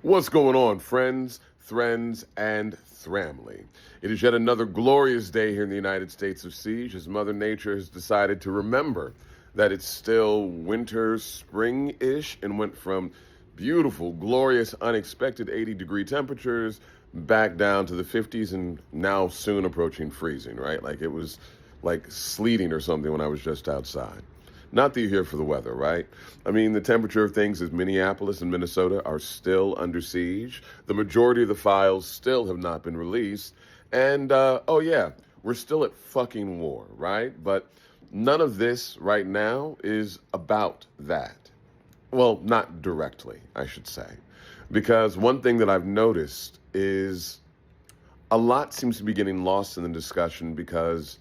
What's going on, friends, thrends, and thramly? It is yet another glorious day here in the United States of Siege as Mother Nature has decided to remember that it's still winter, spring-ish, and went from beautiful, glorious, unexpected 80-degree temperatures back down to the 50s and now soon approaching freezing, right? Like it was like sleeting or something when I was just outside. Not that you're here for the weather, right? I mean, the temperature of things is Minneapolis and Minnesota are still under siege. The majority of the files still have not been released. And, oh yeah, we're still at fucking war, right? But none of this right now is about that. Well, not directly, I should say. Because one thing that I've noticed is a lot seems to be getting lost in the discussion because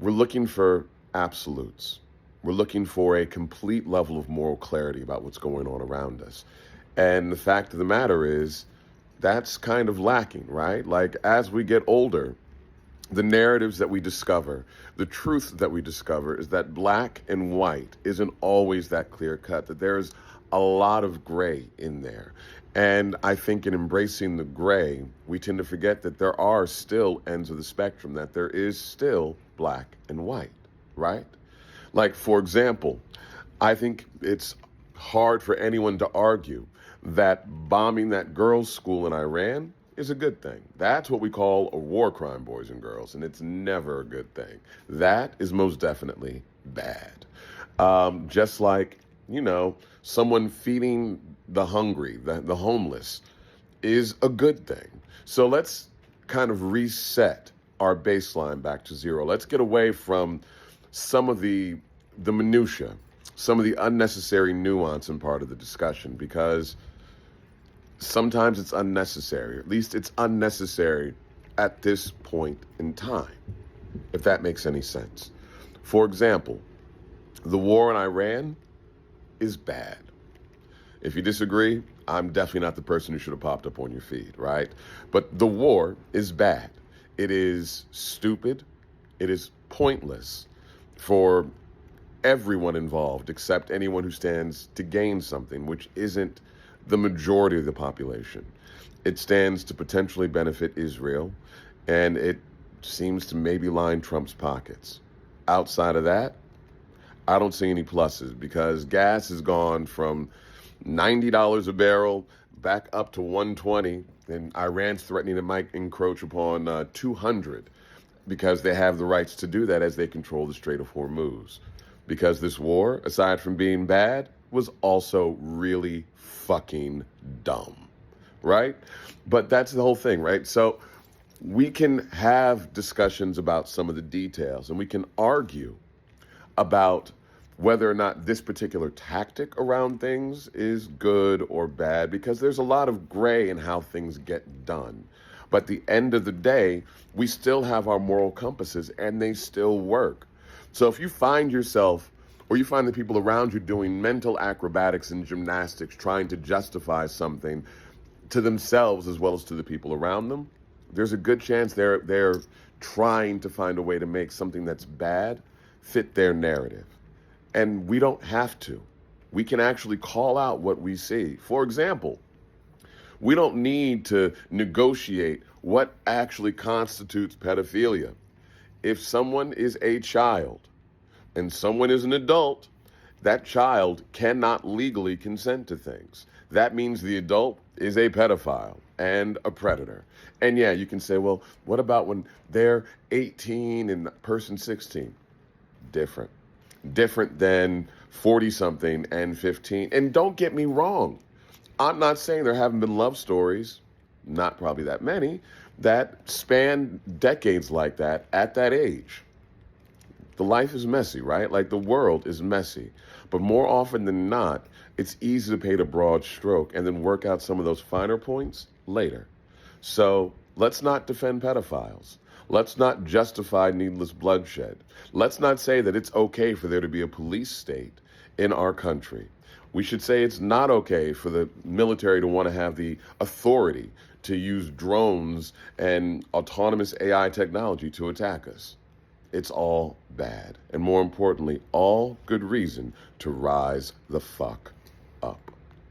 we're looking for absolutes. We're looking for a complete level of moral clarity about what's going on around us. And the fact of the matter is, that's kind of lacking, right? Like, as we get older, the narratives that we discover, the truth that we discover is that black and white isn't always that clear cut, that there's a lot of gray in there. And I think in embracing the gray, we tend to forget that there are still ends of the spectrum, that there is still black and white, right? Like, for example, I think it's hard for anyone to argue that bombing that girls' school in Iran is a good thing. That's what we call a war crime, boys and girls, and it's never a good thing. That is most definitely bad. Just like, someone feeding the hungry, the homeless, is a good thing. So let's kind of reset our baseline back to zero. Let's get away from some of the minutia, some of the unnecessary nuance in part of the discussion, because sometimes it's unnecessary. At least it's unnecessary at this point in time, if that makes any sense. For example, the war in Iran is bad. If you disagree, I'm definitely not the person who should have popped up on your feed, right? But the war is bad. It is stupid. It is pointless for everyone involved except anyone who stands to gain something, which isn't the majority of the population. It stands to potentially benefit Israel, and it seems to maybe line Trump's pockets. Outside of that, I don't see any pluses because gas has gone from $90 a barrel back up to 120, and Iran's threatening it might encroach upon 200 because they have the rights to do that as they control the Strait of Hormuz. Because this war, aside from being bad, was also really fucking dumb, right? But that's the whole thing, right? So we can have discussions about some of the details, and we can argue about whether or not this particular tactic around things is good or bad, because there's a lot of gray in how things get done. But at the end of the day, we still have our moral compasses and they still work. So if you find yourself, or you find the people around you doing mental acrobatics and gymnastics, trying to justify something to themselves as well as to the people around them, there's a good chance they're trying to find a way to make something that's bad fit their narrative. And we don't have to. We can actually call out what we see. For example, we don't need to negotiate what actually constitutes pedophilia. If someone is a child and someone is an adult, that child cannot legally consent to things. That means the adult is a pedophile and a predator. And yeah, you can say, well, what about when they're 18 and the person 16? Different. Different than 40-something and 15. And don't get me wrong. I'm not saying there haven't been love stories, not probably that many, that span decades like that at that age. The life is messy, right? Like the world is messy. But more often than not, it's easy to paint a broad stroke and then work out some of those finer points later. So let's not defend pedophiles. Let's not justify needless bloodshed. Let's not say that it's okay for there to be a police state in our country. We should say it's not okay for the military to want to have the authority to use drones and autonomous AI technology to attack us. It's all bad. And more importantly, all good reason to rise the fuck